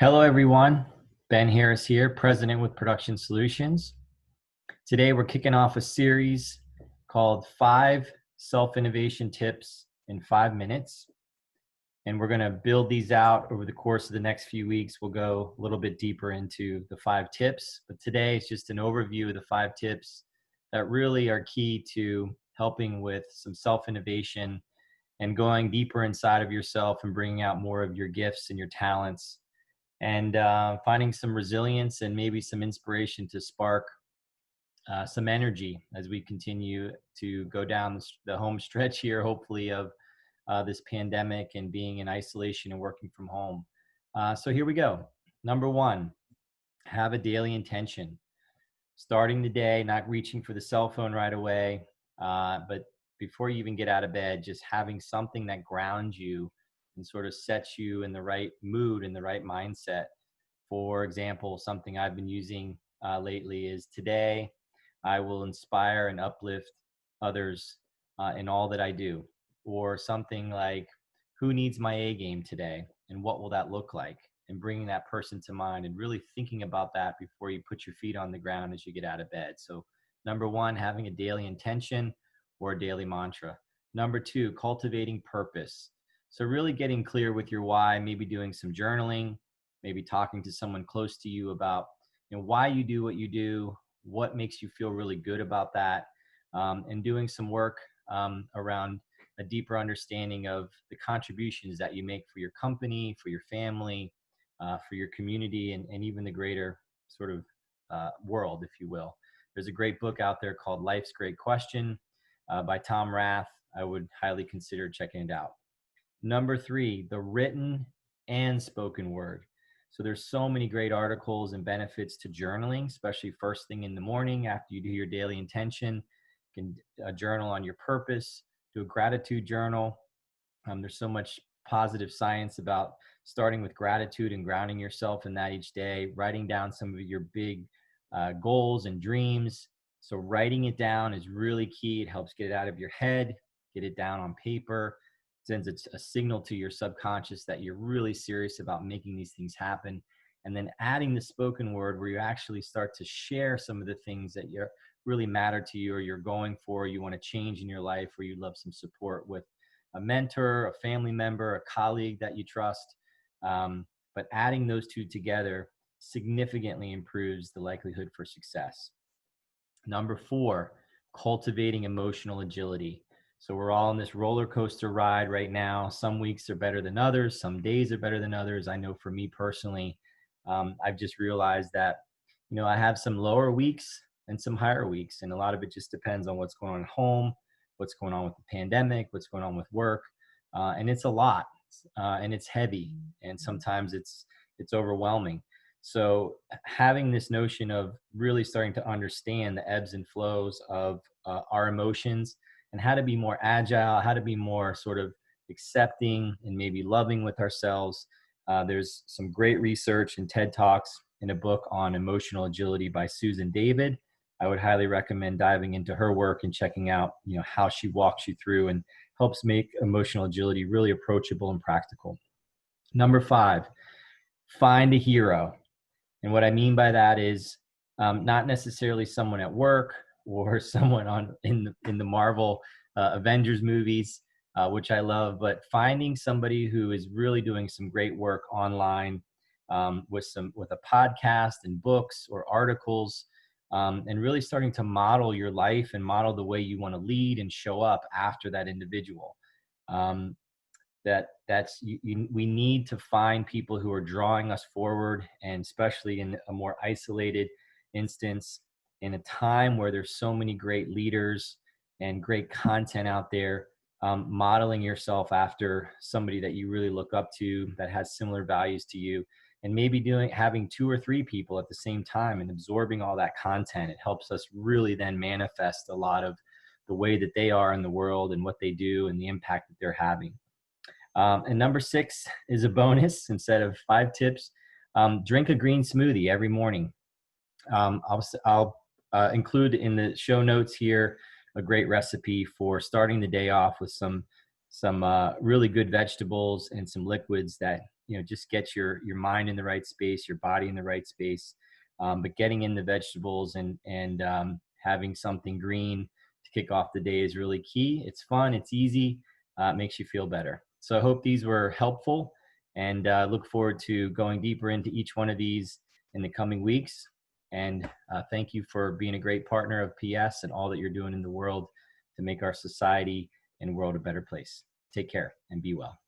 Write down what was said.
Hello, everyone. Ben Harris here, President with Production Solutions. Today, we're kicking off a series called 5 Self-Innovation Tips in 5 Minutes. And we're going to build these out over the course of the next few weeks. We'll go a little bit deeper into the 5 tips. But today, it's just an overview of the 5 tips that really are key to helping with some self-innovation and going deeper inside of yourself and bringing out more of your gifts and your talents, and finding some resilience and maybe some inspiration to spark some energy as we continue to go down the home stretch here, hopefully, of this pandemic and being in isolation and working from home. So here we go. Number 1, have a daily intention. Starting the day, not reaching for the cell phone right away, but before you even get out of bed, just having something that grounds you and sort of sets you in the right mood and the right mindset. For example, something I've been using lately is today I will inspire and uplift others in all that I do. Or something like, who needs my A game today and what will that look like? And bringing that person to mind and really thinking about that before you put your feet on the ground as you get out of bed. So number 1, having a daily intention or a daily mantra. Number 2, cultivating purpose. So really getting clear with your why, maybe doing some journaling, maybe talking to someone close to you about why you do what you do, what makes you feel really good about that, and doing some work around a deeper understanding of the contributions that you make for your company, for your family, for your community, and even the greater sort of world, if you will. There's a great book out there called Life's Great Question by Tom Rath. I would highly consider checking it out. Number 3, the written and spoken word. So there's so many great articles and benefits to journaling, especially first thing in the morning after you do your daily intention. You can journal on your purpose, do a gratitude journal. There's so much positive science about starting with gratitude and grounding yourself in that each day, writing down some of your big goals and dreams. So writing it down is really key. It helps get it out of your head, get it down on paper, sends a signal to your subconscious that you're really serious about making these things happen. And then adding the spoken word where you actually start to share some of the things that really matter to you or you're going for, you want to change in your life, or you'd love some support with a mentor, a family member, a colleague that you trust. But adding those two together significantly improves the likelihood for success. Number 4, cultivating emotional agility. So we're all on this roller coaster ride right now. Some weeks are better than others. Some days are better than others. I know for me personally, I've just realized that, I have some lower weeks and some higher weeks. And a lot of it just depends on what's going on at home, what's going on with the pandemic, what's going on with work. And it's a lot and it's heavy. And sometimes it's overwhelming. So having this notion of really starting to understand the ebbs and flows of our emotions and how to be more agile, how to be more sort of accepting and maybe loving with ourselves. There's some great research and TED Talks in a book on emotional agility by Susan David. I would highly recommend diving into her work and checking out, how she walks you through and helps make emotional agility really approachable and practical. Number 5, find a hero. And what I mean by that is not necessarily someone at work or someone in the Marvel Avengers movies, which I love, but finding somebody who is really doing some great work online with a podcast and books or articles, and really starting to model your life and model the way you want to lead and show up after that individual. We need to find people who are drawing us forward, and especially in a more isolated instance, in a time where there's so many great leaders and great content out there, modeling yourself after somebody that you really look up to that has similar values to you, and maybe having 2 or 3 people at the same time and absorbing all that content. It helps us really then manifest a lot of the way that they are in the world and what they do and the impact that they're having. And number 6 is a bonus instead of 5 tips. Drink a green smoothie every morning. I'll include in the show notes here a great recipe for starting the day off with some really good vegetables and some liquids that just get your mind in the right space, your body in the right space. But getting in the vegetables and having something green to kick off the day is really key. It's fun, it's easy, it makes you feel better. So I hope these were helpful, and look forward to going deeper into each one of these in the coming weeks. And thank you for being a great partner of PS and all that you're doing in the world to make our society and world a better place. Take care and be well.